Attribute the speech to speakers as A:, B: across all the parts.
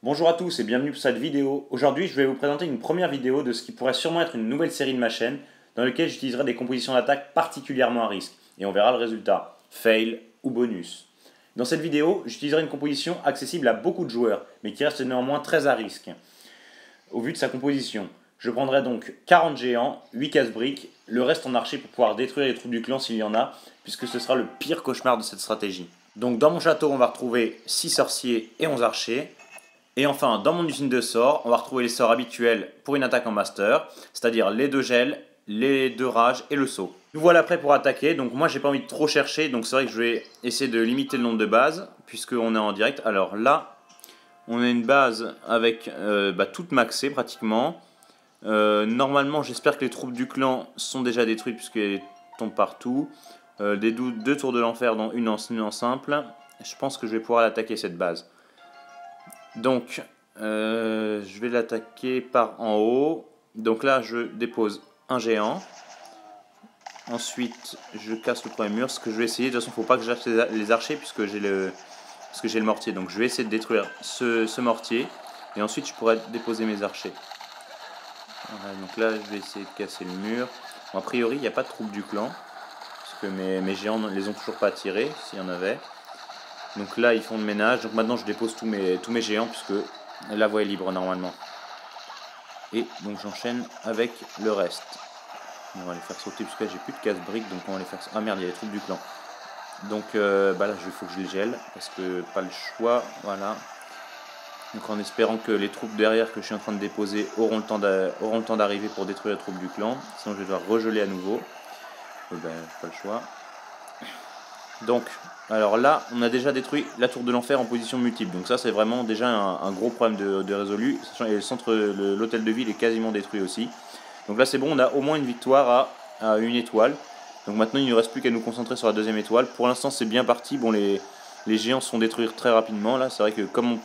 A: Bonjour à tous et bienvenue pour cette vidéo. Aujourd'hui, je vais vous présenter une première vidéo de ce qui pourrait sûrement être une nouvelle série de ma chaîne dans laquelle j'utiliserai des compositions d'attaque particulièrement à risque. Et on verra le résultat, fail ou bonus. Dans cette vidéo, j'utiliserai une composition accessible à beaucoup de joueurs, mais qui reste néanmoins très à risque au vu de sa composition. Je prendrai donc 40 géants, 8 casse-briques, le reste en archer pour pouvoir détruire les troupes du clan s'il y en a, puisque ce sera le pire cauchemar de cette stratégie. Donc dans mon château, on va retrouver 6 sorciers et 11 archers. Et enfin, dans mon usine de sorts, on va retrouver les sorts habituels pour une attaque en master, c'est-à-dire les 2 gels, les 2 rages et le saut. Nous voilà prêts pour attaquer, donc moi j'ai pas envie de trop chercher, donc c'est vrai que je vais essayer de limiter le nombre de bases, puisqu'on est en direct. Alors là, on a une base avec toute maxée pratiquement. Normalement, j'espère que les troupes du clan sont déjà détruites, puisqu'elles tombent partout. Des 2 tours de l'enfer, dont une en simple. Je pense que je vais pouvoir attaquer cette base. Donc, je vais l'attaquer par en haut. Donc là, je dépose un géant. Ensuite, je casse le premier mur. Ce que je vais essayer, de toute façon, il ne faut pas que j'achète les archers puisque j'ai le mortier. Donc, je vais essayer de détruire ce mortier. Et ensuite, je pourrai déposer mes archers. Voilà, donc là, je vais essayer de casser le mur. Bon, a priori, il n'y a pas de troupes du clan. Parce que mes géants ne les ont toujours pas tirés, s'il y en avait. Donc là, ils font le ménage. Donc maintenant, je dépose tous mes géants puisque la voie est libre normalement. Et donc j'enchaîne avec le reste. On va les faire sauter puisque là, j'ai plus de casse-briques. Donc on va les faire... Ah merde, il y a les troupes du clan. Donc là, il faut que je les gèle parce que pas le choix. Voilà. Donc en espérant que les troupes derrière que je suis en train de déposer auront le temps d'arriver pour détruire les troupes du clan. Sinon, je vais devoir regeler à nouveau. Pas le choix. Donc, alors là, on a déjà détruit la tour de l'enfer en position multiple. Donc ça, c'est vraiment déjà un gros problème de résolu. Sachant que l'hôtel de ville est quasiment détruit aussi. Donc là, c'est bon, on a au moins une victoire à une étoile. Donc maintenant, il ne nous reste plus qu'à nous concentrer sur la deuxième étoile. Pour l'instant, c'est bien parti. Bon, les géants se font détruire très rapidement. Là, c'est vrai que comme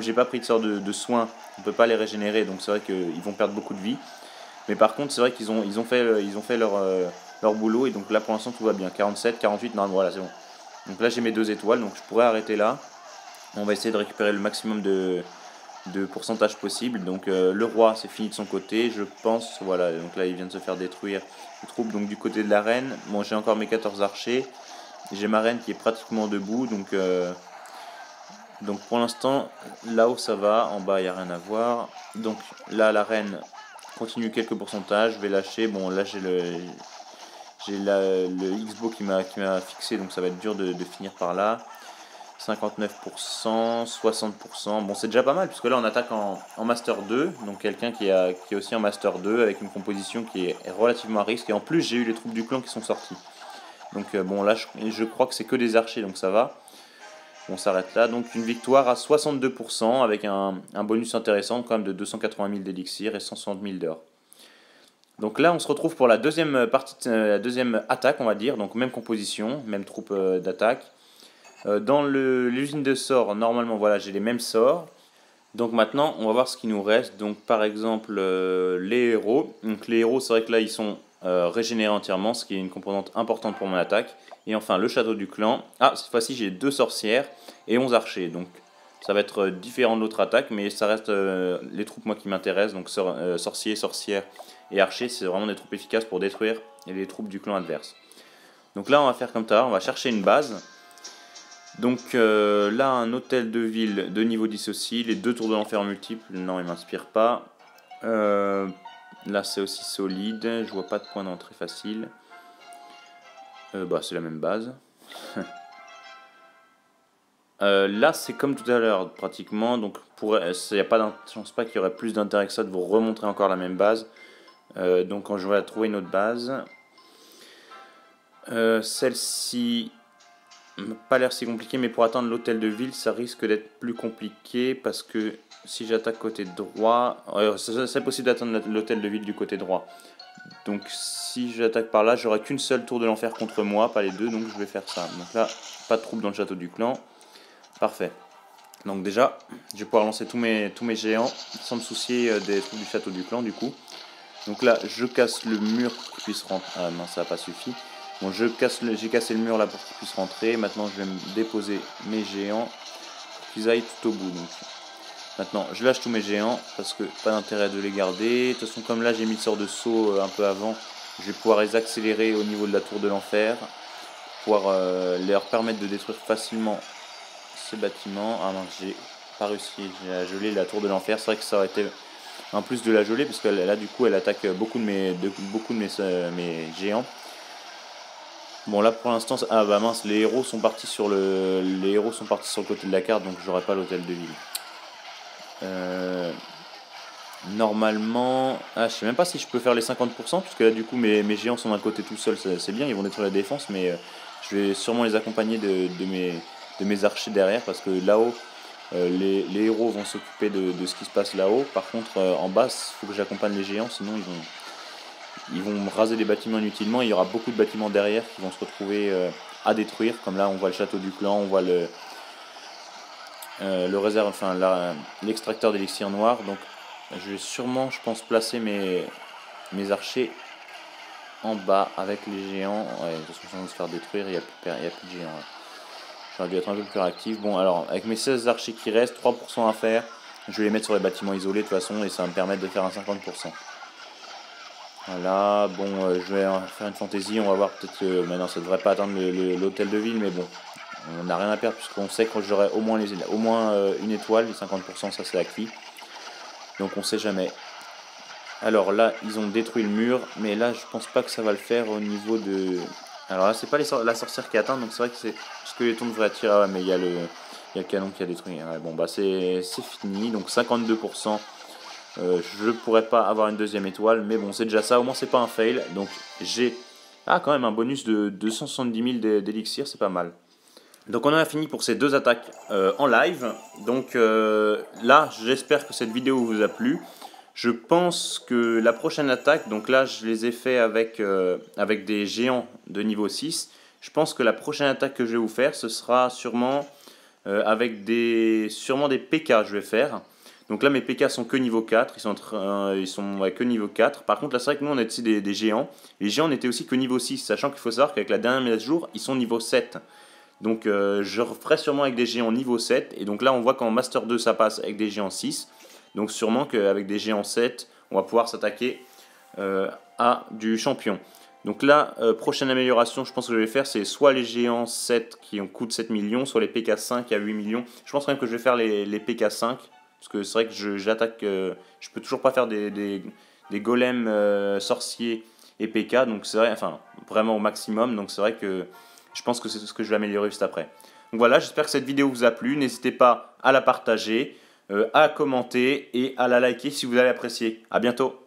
A: j'ai pas pris de sort de soin, on ne peut pas les régénérer. Donc c'est vrai qu'ils vont perdre beaucoup de vie. Mais par contre, c'est vrai qu'ils ont fait leur boulot. Et donc là, pour l'instant, tout va bien. 47, 48, non, voilà, c'est bon. Donc là, j'ai mes 2 étoiles, donc je pourrais arrêter là. On va essayer de récupérer le maximum de pourcentage possible. Donc le roi, c'est fini de son côté, je pense. Voilà, donc là, il vient de se faire détruire les troupes. Donc du côté de la reine, bon, j'ai encore mes 14 archers. J'ai ma reine qui est pratiquement debout. Donc pour l'instant, là-haut, ça va. En bas, il n'y a rien à voir. Donc là, la reine continue quelques pourcentages. Je vais lâcher. Bon, là, j'ai le Xbo qui m'a fixé, donc ça va être dur de finir par là. 59%, 60%, bon c'est déjà pas mal, puisque là on attaque en Master 2, donc quelqu'un qui est aussi en Master 2, avec une composition qui est relativement à risque, et en plus j'ai eu les troupes du clan qui sont sorties. Donc bon là je crois que c'est que des archers, donc ça va. On s'arrête là, donc une victoire à 62%, avec un bonus intéressant quand même de 280 000 d'élixir et 160 000 d'or. Donc là, on se retrouve pour la deuxième partie, la deuxième attaque, on va dire. Donc même composition, même troupe d'attaque. Dans l'usine de sorts, normalement, voilà, j'ai les mêmes sorts. Donc maintenant, on va voir ce qui nous reste. Donc par exemple, les héros. Donc les héros, c'est vrai que là, ils sont régénérés entièrement, ce qui est une composante importante pour mon attaque. Et enfin, le château du clan. Ah, cette fois-ci, j'ai 2 sorcières et 11 archers. Donc ça va être différent de l'autre attaque, mais ça reste les troupes moi qui m'intéressent. Donc sorciers, sorcières et archers, c'est vraiment des troupes efficaces pour détruire les troupes du clan adverse. Donc là, on va faire comme ça, on va chercher une base. Donc là, un hôtel de ville de niveau 10 aussi, les 2 tours de l'enfer multiples, non, ils ne m'inspirent pas. Là, c'est aussi solide, je vois pas de point d'entrée facile. C'est la même base. Là, c'est comme tout à l'heure, pratiquement. Donc, je pense pas qu'il y aurait plus d'intérêt que ça de vous remontrer encore la même base. Donc, quand je vais trouver une autre base, celle-ci n'a pas l'air si compliquée, mais pour atteindre l'hôtel de ville, ça risque d'être plus compliqué parce que si j'attaque côté droit, c'est possible d'atteindre l'hôtel de ville du côté droit. Donc, si j'attaque par là, j'aurai qu'une seule tour de l'enfer contre moi, pas les 2, donc je vais faire ça. Donc là, pas de troupes dans le château du clan. Parfait. Donc déjà, je vais pouvoir lancer tous mes géants sans me soucier des troupes du château du clan du coup. Donc là, je casse le mur pour qu'ils puissent rentrer. Ah non, ça n'a pas suffi. Bon, j'ai cassé le mur là pour qu'ils puissent rentrer. Maintenant, je vais me déposer mes géants pour qu'ils aillent tout au bout. Donc. Maintenant, je lâche tous mes géants parce que pas d'intérêt de les garder. De toute façon, comme là j'ai mis le sort de saut un peu avant, je vais pouvoir les accélérer au niveau de la tour de l'enfer. Pouvoir leur permettre de détruire facilement ces bâtiments. Ah non, j'ai pas réussi à geler la tour de l'enfer. C'est vrai que ça aurait été un plus de la geler parce que là du coup elle attaque beaucoup de mes géants. Bon là pour l'instant, ah bah mince, les héros sont partis sur le côté de la carte, donc j'aurai pas l'hôtel de ville. Normalement, je sais même pas si je peux faire les 50%, puisque là du coup mes géants sont d'un côté tout seuls, c'est bien, ils vont détruire la défense, mais je vais sûrement les accompagner de mes archers derrière, parce que là-haut, les héros vont s'occuper de ce qui se passe là-haut. Par contre, en bas, il faut que j'accompagne les géants, sinon ils vont raser les bâtiments inutilement. Il y aura beaucoup de bâtiments derrière qui vont se retrouver à détruire, comme là on voit le château du clan, on voit le réserve, enfin l'extracteur d'élixir noir. Donc je vais sûrement, je pense, placer mes archers en bas avec les géants. Ouais, de toute façon, on va se faire détruire, il n'y a plus de géants. Ouais. J'aurais dû être un peu plus réactif. Bon, alors, avec mes 16 archers qui restent, 3% à faire. Je vais les mettre sur les bâtiments isolés de toute façon, et ça va me permettre de faire un 50%. Voilà, bon, je vais faire une fantaisie. On va voir peut-être maintenant, ça devrait pas atteindre l'hôtel de ville, mais bon, on n'a rien à perdre puisqu'on sait que j'aurai au moins une étoile. Les 50%, ça c'est acquis. Donc on sait jamais. Alors là, ils ont détruit le mur, mais là, je pense pas que ça va le faire au niveau de... Alors là, c'est pas la sorcière qui atteint, donc c'est vrai que c'est ce que les tours devraient attirer. Ah ouais, mais il y a le canon qui a détruit. Ouais, bon, bah c'est fini, donc 52%. Je pourrais pas avoir une deuxième étoile, mais bon, c'est déjà ça. Au moins, c'est pas un fail. Donc j'ai quand même un bonus de 270 000 d'élixir, c'est pas mal. Donc on en a fini pour ces deux attaques en live. Donc là, j'espère que cette vidéo vous a plu. Je pense que la prochaine attaque, donc là je les ai fait avec des géants de niveau 6. Je pense que la prochaine attaque que je vais vous faire, ce sera sûrement avec sûrement des PK je vais faire. Donc là mes PK sont que niveau 4, ils sont que niveau 4. Par contre là c'est vrai que nous on a aussi des géants. Les géants n'étaient aussi que niveau 6, sachant qu'il faut savoir qu'avec la dernière mise à jour, ils sont niveau 7. Donc je referai sûrement avec des géants niveau 7. Et donc là on voit qu'en Master 2 ça passe avec des géants 6. Donc sûrement qu'avec des géants 7, on va pouvoir s'attaquer à du champion. Donc là, prochaine amélioration, je pense que je vais faire, c'est soit les géants 7 qui coûtent 7 millions, soit les PK 5 à 8 millions. Je pense quand même que je vais faire les PK 5, parce que c'est vrai que j'attaque, je peux toujours pas faire des golems sorciers et PK, donc c'est vrai, enfin vraiment au maximum, donc c'est vrai que je pense que c'est ce que je vais améliorer juste après. Donc voilà, j'espère que cette vidéo vous a plu, n'hésitez pas à la partager, à commenter et à la liker si vous avez apprécié. A bientôt.